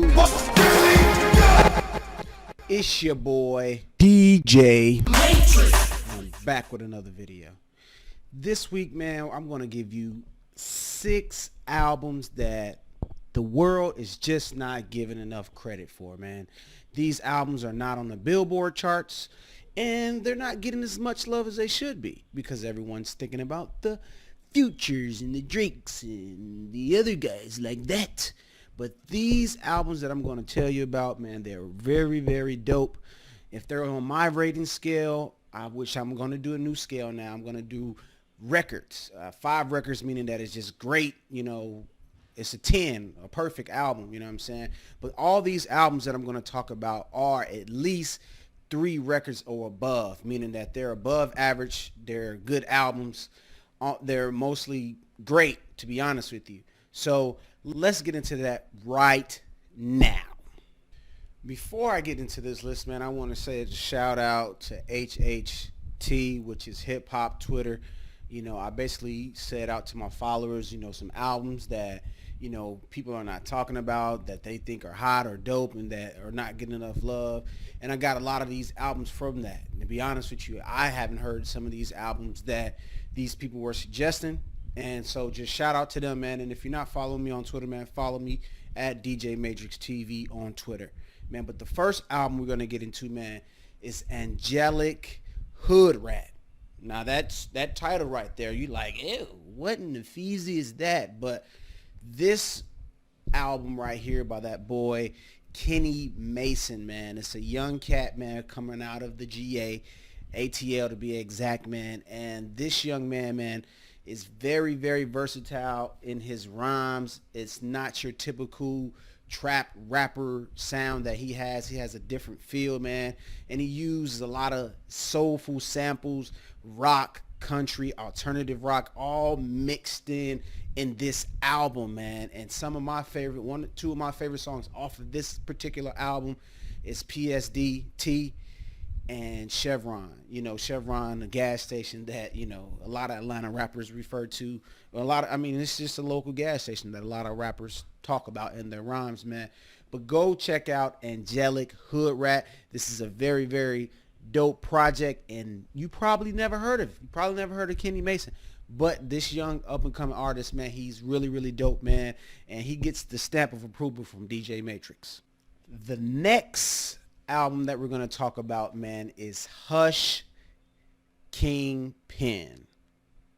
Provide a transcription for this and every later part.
YouTube? It's your boy DJ Matrix. I'm back with another video. This week, man, I'm going to give you 6 albums that the world is just not giving enough credit for, man. These albums are not on the Billboard charts, and they're not getting as much love as they should be because everyone's thinking about the Futures and the Drakes and the other guys like that. But these albums that I'm going to tell you about, man, they're very, very dope. If they're on my rating scale, which I'm going to do a new scale now, I'm going to do records. 5 records, meaning that it's just great, you know, it's a 10, a perfect album, you know what I'm saying? But all these albums that I'm going to talk about are at least 3 records or above, meaning that they're above average, they're good albums, they're mostly great, to be honest with you. So let's get into that right now. Before I get into this list, man, I want to say a shout out to HHT, which is hip hop Twitter. You know, I basically said out to my followers, you know, some albums that, you know, people are not talking about, that they think are hot or dope and that are not getting enough love. And I got a lot of these albums from that. And to be honest with you, I haven't heard some of these albums that these people were suggesting. And so just shout out to them, man. And if you're not following me on Twitter, man, follow me at DJ Matrix TV on Twitter, man. But the first album we're going to get into, man, is Angelic Hood Rat. Now that's that title right there. You like, ew, what in the feezy is that? But this album right here by that boy KennyMason, man, it's a young cat, man, coming out of the GA, ATL to be exact, man. And this young man, is very, very versatile in his rhymes. It's not your typical trap rapper sound that he has. He has a different feel, man. And he uses a lot of soulful samples, rock, country, alternative rock, all mixed in this album, man. And some of my favorite, 2 of my favorite songs off of this particular album is PSD and Chevron. You know, Chevron, a gas station that, you know, a lot of Atlanta rappers refer to. It's just a local gas station that a lot of rappers talk about in their rhymes, man. But go check out Angelic Hood Rat. This is a very, very dope project, and you probably never heard of it. You probably never heard of KennyMason. But this young up-and-coming artist, man, he's really, really dope, man. And he gets the stamp of approval from DJ Matrix. The next album that we're going to talk about, man, is HusKingPin.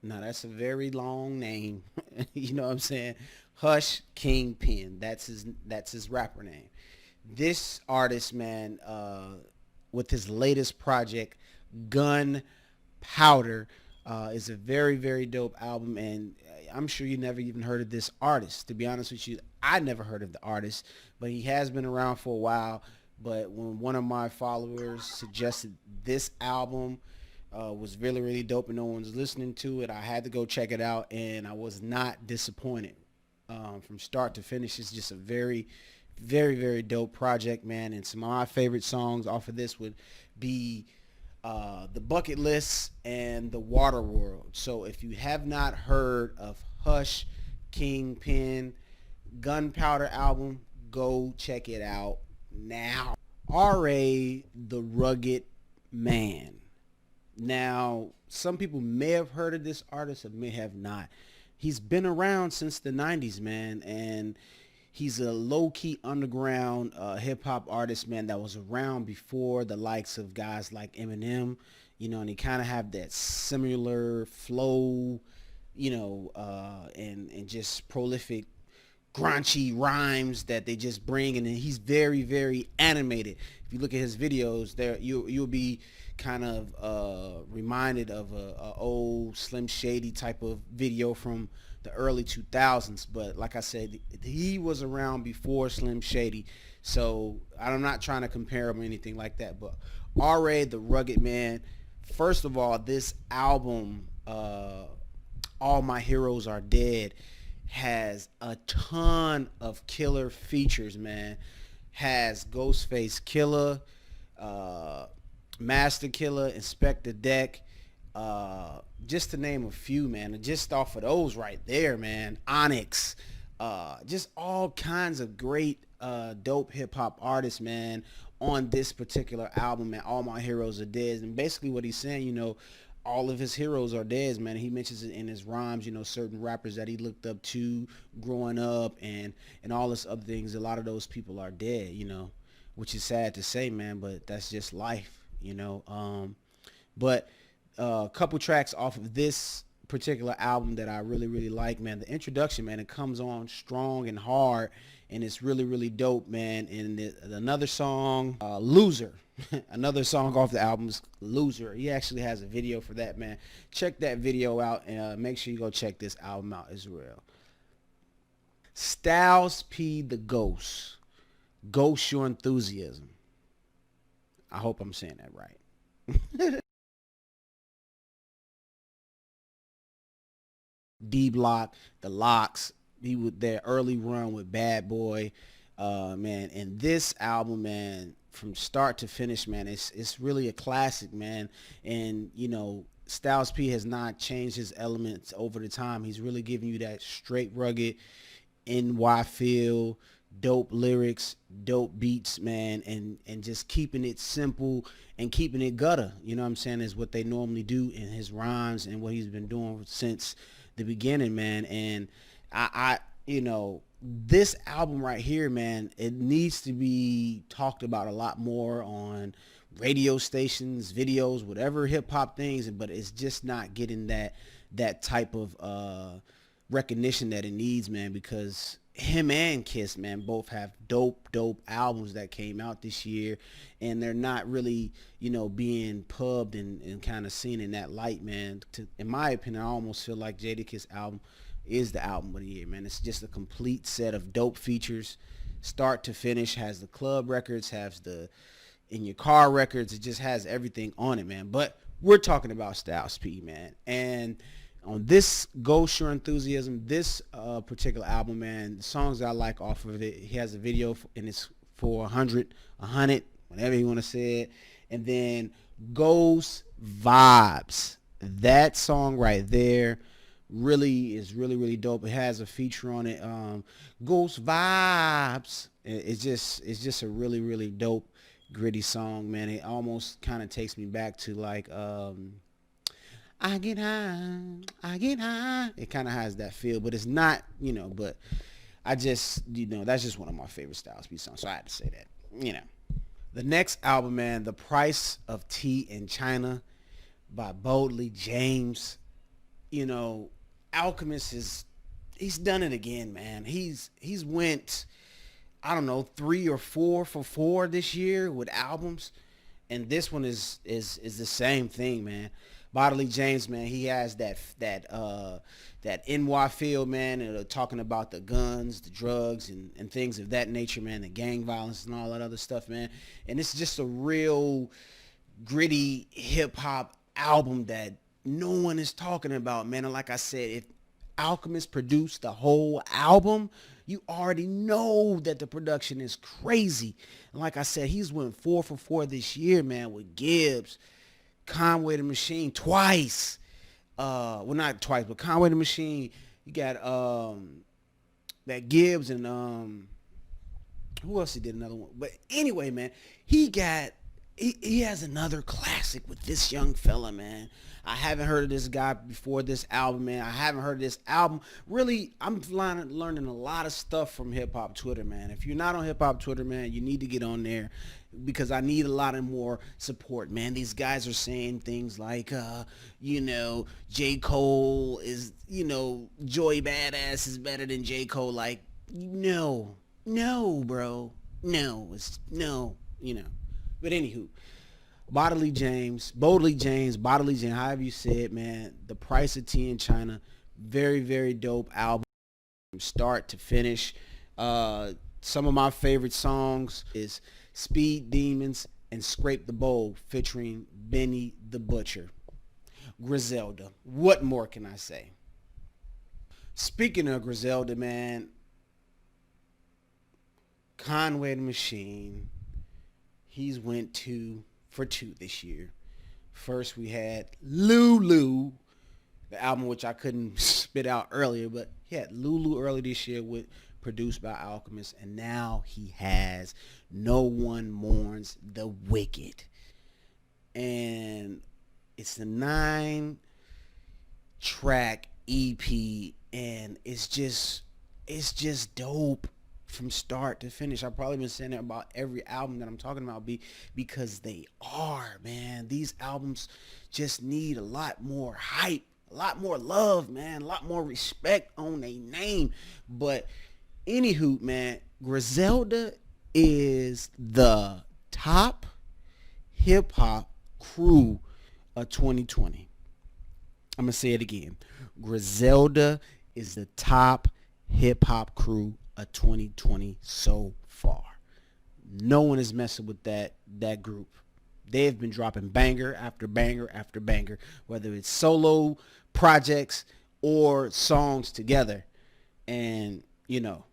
Now, that's a very long name. You know what I'm saying? HusKingPin. That's his rapper name. This artist, man, with his latest project, Gunpowder, is a very, very dope album, and I'm sure you never even heard of this artist. To be honest with you, I never heard of the artist, but he has been around for a while. But when one of my followers suggested this album was really, really dope and no one's listening to it, I had to go check it out, and I was not disappointed. From start to finish, it's just a very, very, very dope project, man. And some of my favorite songs off of this would be The Bucket List and The Water World. So if you have not heard of HusKingPin Gunpowder album, go check it out now. R.A. the Rugged Man. Now, some people may have heard of this artist or may have not. He's been around since the 90s, man, and he's a low-key underground hip-hop artist, man, that was around before the likes of guys like Eminem, you know, and he kind of have that similar flow, you know, and just prolific graunchy rhymes that they just bring, and he's very, very animated. If you look at his videos, there you'll be kind of reminded of a old Slim Shady type of video from the early 2000s. But like I said, he was around before Slim Shady, so I'm not trying to compare him or anything like that. But R.A. the Rugged Man, first of all, this album, All My Heroes Are Dead, has a ton of killer features, man. Has Ghostface Killer, Master Killer, Inspector Deck, just to name a few, man. And just off of those right there, man, Onyx, just all kinds of great dope hip hop artists, man, on this particular album, man. All my heroes are dead, and basically what he's saying, all of his heroes are dead, man. He mentions it in his rhymes, certain rappers that he looked up to growing up, and all this other things. A lot of those people are dead, which is sad to say, man, but that's just life. But a couple tracks off of this particular album that I really, really like, man. The introduction, man, it comes on strong and hard, and it's really, really dope, man. And another song, Loser. Another song off the album's Loser. He actually has a video for that, man. Check that video out, and make sure you go check this album out as well. StylesP the Ghost. Ghost Your Enthusiasm. I hope I'm saying that right. D Block, the Locks, he with their early run with Bad Boy, man. And this album, man, from start to finish, man, it's really a classic, man. And StylesP has not changed his elements over the time. He's really giving you that straight, rugged NY feel, dope lyrics, dope beats, man, and just keeping it simple and keeping it gutter. You know what I'm saying? Is what they normally do in his rhymes and what he's been doing since the beginning, man. And I this album right here, man, it needs to be talked about a lot more on radio stations, videos, whatever hip hop things, but it's just not getting that type of recognition that it needs, man, because him and Kiss, man, both have dope albums that came out this year, and they're not really, being pubbed and kind of seen in that light, man. In my opinion, I almost feel like Jadakiss album is the album of the year, man. It's just a complete set of dope features, start to finish. Has the club records, has the in your car records. It just has everything on it, man. But we're talking about StylesP, man, and on this Ghost Your Enthusiasm, this particular album, man, the songs that I like off of it, he has a video and it's for 100, whatever you want to say it. And then Ghost Vibes, that song right there really is really dope. It has a feature on it, Ghost Vibes. It's just a really dope, gritty song, man. It almost kind of takes me back to like I get high. It kind of has that feel, but it's not, but I just, that's just one of my favorite StylesP songs. So I had to say that, The next album, man, The Price of Tea in China by Boldly James. Alchemist he's done it again, man. He's went, I don't know, 3 or 4 for 4 this year with albums. And this one is the same thing, man. Bodily James, man, he has that NY feel, man, and talking about the guns, the drugs, and things of that nature, man, the gang violence and all that other stuff, man. And it's just a real gritty hip hop album that no one is talking about, man. And like I said, if Alchemist produced the whole album, you already know that the production is crazy. And like I said, he's went 4 for 4 this year, man, with Gibbs, Conwaythemachine twice. Well, not twice, but Conwaythemachine. You got that Gibbs and who else he did another one. But anyway, man, he has another classic with this young fella, man. I haven't heard of this guy before this album, man. I haven't heard of this album. Really, I'm learning a lot of stuff from hip hop Twitter, man. If you're not on hip hop Twitter, man, you need to get on there because I need a lot of more support, man. These guys are saying things like, J. Cole is, Joey Badass is better than J. Cole. Like, no, bro. No. But anywho, Boldly James, however you say it, man. The Price of Tea in China, very dope album from start to finish. Some of my favorite songs is Speed Demons and Scrape the Bowl featuring Benny the Butcher. Griselda. What more can I say? Speaking of Griselda, man, Conwaythemachine, he's went 2 for 2 this year. First we had Lulu, the album which I couldn't spit out earlier, but he had Lulu early this year with produced by Alchemist, and now he has No One Mourns the Wicked. And it's a 9-track EP, and it's just dope from start to finish. I've probably been saying that about every album that I'm talking about, because they are, man. These albums just need a lot more hype, a lot more love, man, a lot more respect on their name. But anywho, man, Griselda is the top hip-hop crew of 2020. I'm going to say it again. Griselda is the top hip-hop crew of 2020 so far. No one is messing with that group. They've been dropping banger after banger after banger, whether it's solo projects or songs together. And, you know,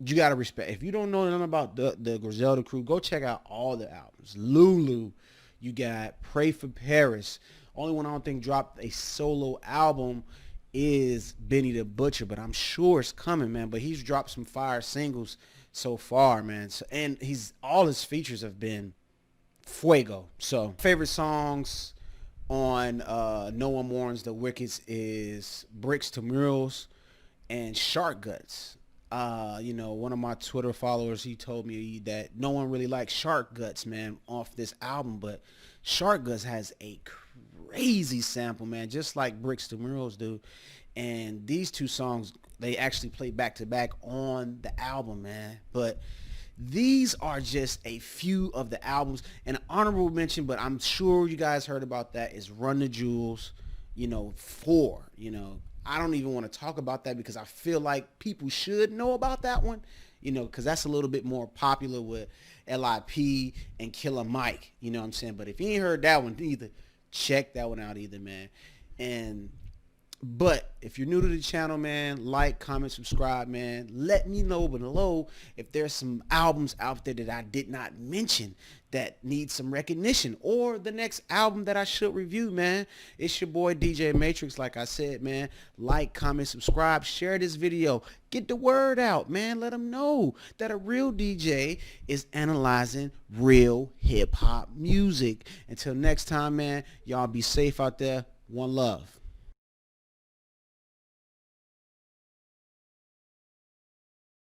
you got to respect. If you don't know nothing about the Griselda crew, go check out all the albums. Lulu, you got Pray for Paris. Only one I don't think dropped a solo album is Benny the Butcher, but I'm sure it's coming, man. But he's dropped some fire singles so far, man. So, and all his features have been fuego. So favorite songs on No One Mourns the Wicked is Bricks to Murals and Shark Guts. You know, one of my Twitter followers, he told me that no one really likes Shark Guts, man, off this album, but Shark Guts has a crazy sample, man, just like Bricks to Murals do. And these two songs, they actually play back to back on the album, man. But these are just a few of the albums. An honorable mention, but I'm sure you guys heard about that, is Run the Jewels, you know, 4, you know. I don't even want to talk about that because I feel like people should know about that one, you know, because that's a little bit more popular with LIP and Killer Mike, you know what I'm saying? But if you ain't heard that one either, check that one out either, man. But if you're new to the channel, man, like, comment, subscribe, man. Let me know below if there's some albums out there that I did not mention that need some recognition, or the next album that I should review, man. It's your boy DJ Matrix. Like I said, man, like, comment, subscribe, share this video, get the word out, man. Let them know that a real DJ is analyzing real hip hop music. Until next time, man, y'all be safe out there. One love.